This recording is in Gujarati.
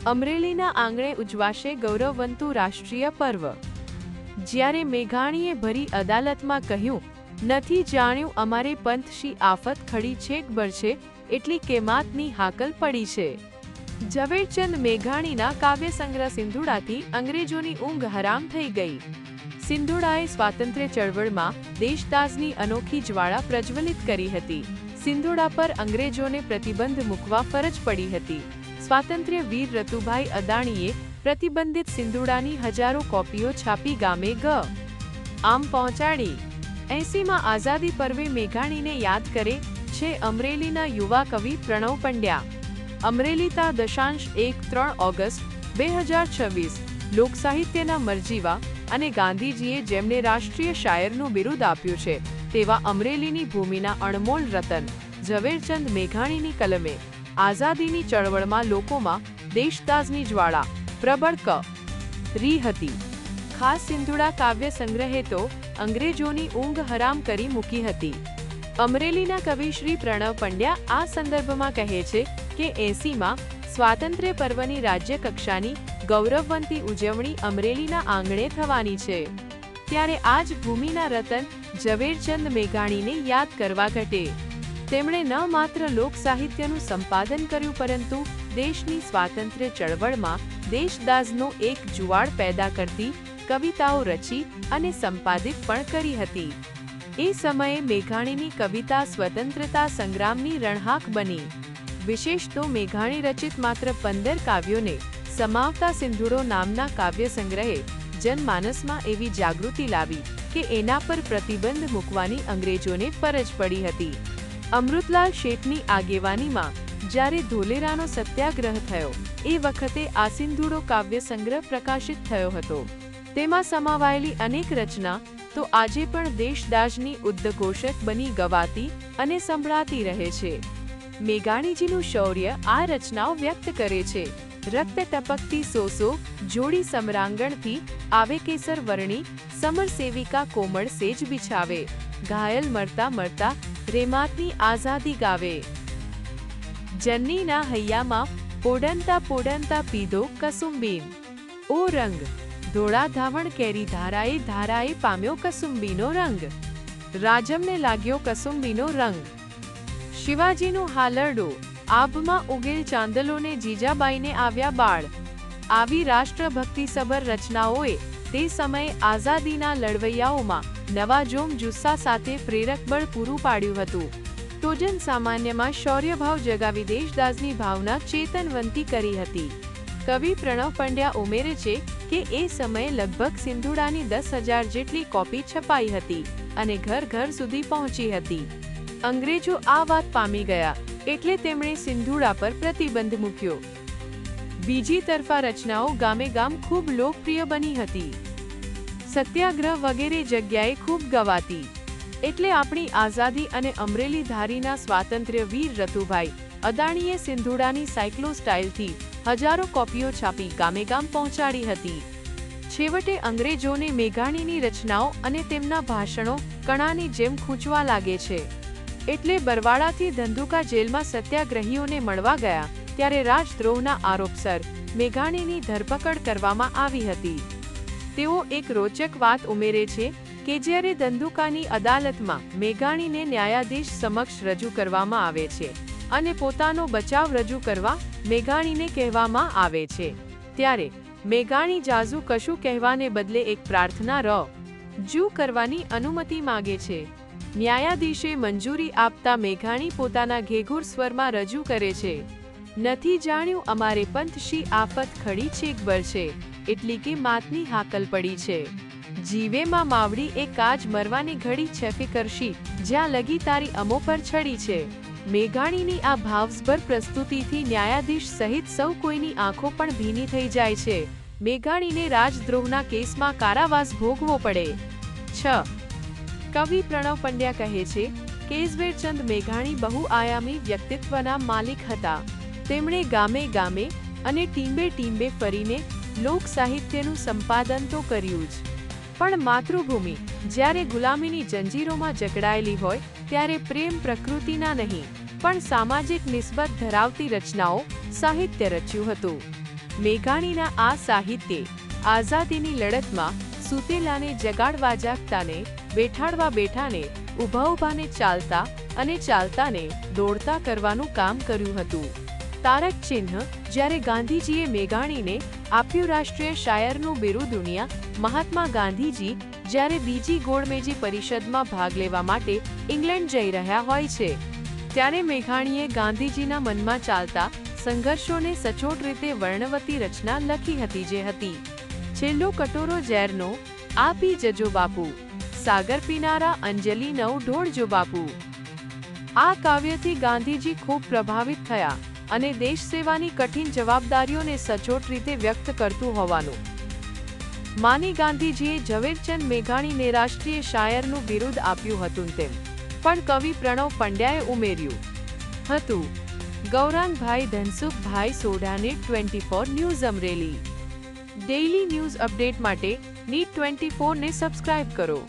અમરેલીના આંગણે ઉજવાશે ગૌરવવંતું રાષ્ટ્રીય પર્વ। જ્યારે મેઘાણીએ ભરી અદાલતમાં કહ્યું, નથી જાણ્યું અમારે પંથ શી આફત ખડી છેક બરછે, એટલી કેમાતની હાકલ પડી છે। ઝવેરચંદ મેઘાણીના કાવ્ય સંગ્રહ સિંધુડાથી અંગ્રેજોની ઊંઘ હરામ થઈ ગઈ। સિંધુડાએ સ્વાતંત્ર્ય ચળવળમાં દેશદાઝની અનોખી જ્વાળા પ્રજ્વલિત કરી હતી। સિંધુડા પર અંગ્રેજોને પ્રતિબંધ મૂકવા ફરજ પડી હતી। સ્વાતંત્ર્ય વીર રતુભાઈ અદાણીએ પ્રતિબંધિત સિંધુડાની હજારો કોપીઓ છાપી ગામે આમ પહોંચાડી। 80માં આઝાદી પર્વે મેઘાણીને યાદ કરે છે અમરેલીના યુવા કવિ પ્રણવ પંડ્યા। અમરેલીતા 1 ઓગસ્ટ 2026 લોકસાહિત્યના મરજીવા અને ગાંધીજીએ જેમને રાષ્ટ્રીય શાયરનું બિરુદ આપ્યું છે તેવા અમરેલીની ભૂમિના અણમોલ રતન ઝવેરચંદ મેઘાણીની કલમે આઝાદીની ચળવળમાં લોકોમાં દેશદાઝની જ્વાળા પ્રબળ કરી હતી। ખાસ સિંધુડા કાવ્ય સંગ્રહે તો અંગ્રેજોની ઊંઘ હરામ કરી મૂકી હતી। અમરેલીના કવિ શ્રી પ્રણવ પંડ્યા આ સંદર્ભમાં કહે છે કે 80માં સ્વાતંત્ર્ય પર્વની રાજ્ય કક્ષાની ગૌરવવંતી ઉજવણી અમરેલીના આંગણે થવાની છે, ત્યારે આજ ભૂમિના રતન ઝવેરચંદ મેઘાણીને યાદ કરવા ઘટે। તેમણે ન માત્ર લોક સાહિત્યનું સંપાદન કર્યું પરંતુ દેશની સ્વાતંત્ર્ય ચળવળમાં દેશદાઝનો એક જુવાળ પેદા કરતી કવિતાઓ રચી અને સંપાદિત પણ કરી હતી। એ સમયે મેઘાણીની કવિતા સ્વતંત્રતા સંગ્રામની રણહાક બની। વિશેષ તો મેઘાણી રચિત માત્ર 15 કાવ્યોને સમાવતા સિંધુડો નામના કાવ્ય સંગ્રહે જનમાનસમાં એવી જાગૃતિ લાવી કે એના પર પ્રતિબંધ મૂકવાની અંગ્રેજોને ફરજ પડી હતી। અમૃતલાલ શેઠની આગેવાનીમાં જ્યારે ધોલેરાનો સત્યાગ્રહ થયો એ વખતે આ સિંધુડો કાવ્ય સંગ્રહ પ્રકાશિત થયો હતો। તેમાં સમાવાયેલી અનેક રચના તો આજે પણ દેશદાઝની ઉદ્ઘોષક બની ગવાતી અને સંભળાતી રહે છે। મેઘાણીજીનું શૌર્ય આ રચનાઓ વ્યક્ત કરે છે। રક્ત ટપકતી સોસો જોડી સમરાંગણથી આવે કેસર વર્ણી સમર સેવિકા કોમળ સેજ બિછાવે ઘાયલ મરતા મરતા રેમાતની આઝાદી ગાવે। જન્નીના હૈયામાં પોડંતા પોડંતા પીધો કસુંબીન ઓ રંગ ધોળા ધાવણ કેરી ધારાએ ધારાએ પામ્યો કસુંબીનો રંગ રાજમને લાગ્યો કસુંબીનો રંગ શિવાજીનું હાલરડું આભમાં ઉગેલ ચાંદલોને જીજાબાઈને આવ્યા બાળ। આવી રાષ્ટ્રભક્તિસભર રચનાઓએ તે સમયે આઝાદીના લડવૈયાઓમાં નવા જોમ જુસ્સા સાથે પ્રેરક બળ પૂરું પાડ્યું હતું। તો જન સામાન્યમાં શૌર્યભાવ જગાવી દેશદાઝની ભાવના ચેતનવંતી કરી હતી। કવિ પ્રણવ પંડ્યા ઉમેરે છે કે એ સમયે લગભગ સિંધુડાની 10,000 જેટલી કોપી છપાઈ હતી અને ઘર ઘર સુધી પહોંચી હતી। અંગ્રેજો આ વાત પામી ગયા એટલે તેમણે સિંધુડા પર પ્રતિબંધ મૂક્યો। બીજી તરફા રચનાઓ ગામે ગામ ખૂબ લોકપ્રિય બની હતી। સત્યાગ્રહ વગેરે જગ્યાએ ખૂબ ગવાતી। એટલે આપણી આઝાદી અને અમરેલી ધારીના સ્વાતંત્ર્ય વીર રતુભાઈ અદાણીએ સિંધુડાની સાયક્લો સ્ટાઇલથી હજારો કોપીઓ છાપી ગામે ગામ પહોંચાડી હતી। છેવટે અંગ્રેજોને મેઘાણીની રચનાઓ અને તેમના ભાષણો કણાની જેમ ખૂંચવા લાગે છે, એટલે બરવાડાથી ધંધુકા જેલમાં સત્યાગ્રહીઓને મળવા ગયા ત્યારે રાજદ્રોહના આરોપસર મેઘાણીની ધરપકડ કરવામાં આવી હતી। તેઓ એક રોચક વાત ઉમેરે છે કે જ્યારે ધંધુકાની અદાલતમાં મેઘાણીને ન્યાયાધીશ સમક્ષ રજૂ કરવામાં આવે છે અને પોતાનો બચાવ રજૂ કરવા મેઘાણીને કહેવામાં આવે છે ત્યારે મેઘાણી જાજુ કશું કહેવાને બદલે એક પ્રાર્થના રજૂ કરવાની અનુમતિ માગે છે। ન્યાયાધીશે મંજૂરી આપતા મેઘાણી પોતાના ઘેઘૂર સ્વરમાં રજૂ કરે છે, નથી જાણ્યું અમારે પંથ શી આફત ખડી છેક બરછે, એટલી કે માતની હાકલ પડી છે। જીવેમાં માવડી એ કાજ મરવાની ઘડી છેફી કરશી જ્યાં લગી તારી અમો પર છડી છે। મેઘાણીની આ ભાવસભર પ્રસ્તુતિથી ન્યાયાધીશ સહિત સૌ કોઈની આંખો પણ ભીની થઈ જાય છે। મેઘાણીને રાજદ્રોહના કેસમાં કારાવાસ ભોગવો પડે। કવિ પ્રણવ પંડ્યા કહે છે કે ઝવેરચંદ મેઘાણી બહુઆયામી વ્યક્તિત્વના માલિક હતા। તેમણે ગામે ગામે અને ટીંબે ટીંબે ફરીને લોક સાહિત્યનું સંપાદન તો કર્યું જ, પણ માતૃભૂમિ જ્યારે ગુલામીની જંજીરોમાં જકડાયેલી હોય ત્યારે પ્રેમ પ્રકૃતિના નહીં પણ સામાજિક નિસ્બત ધરાવતી રચનાઓ સાહિત્ય રચ્યું હતું। મેઘાણીના આ સાહિત્યે આઝાદીની લડતમાં સૂતેલાને જગાડવા જાગતાને, બેઠાડવા બેઠાને, ઊભા ઊભાને ચાલતા અને ચાલતાને દોડતા કરવાનું કામ કર્યું હતું. તારક ચિહ્ન જ્યારે ગાંધીજીએ મેઘાણીને આપ્યું રાષ્ટ્રીય શાયરનું બિરુદ ઉણ્યા, મહાત્મા ગાંધીજી જ્યારે બીજી ગોળમેજી પરિષદમાં ભાગ લેવા માટે ઇંગ્લેન્ડ જઈ રહ્યા હોય છે, ત્યારે મેઘાણીએ ગાંધીજીના મનમાં ચાલતા સંઘર્ષોને સચોટ રીતે વર્ણવતી રચના લખી હતી, જે હતી છેલ્લો કટોરો ઝેરનો, આ પી જજો બાપુ, સાગર પીનારા અંજલિ નવ ઢોળજો બાપુ. આ કાવ્યથી ગાંધીજી ખૂબ પ્રભાવિત થયા અને દેશ સેવાની કઠિન જવાબદારીઓને સચોટ રીતે વ્યક્ત કરતું હોવાનું માની ગાંધીજીએ ઝવેરચંદ મેઘાણીને રાષ્ટ્રીય શાયરનું બિરુદ આપ્યું હતું તેમ પણ કવિ પ્રણવ પંડ્યાએ ઉમેર્યું હતું. ગૌરાંગભાઈ ધનસુખભાઈ સોઢાને 24 news Amreli. Daily news update માટે NEET 24 ને સબસ્ક્રાઇબ કરો.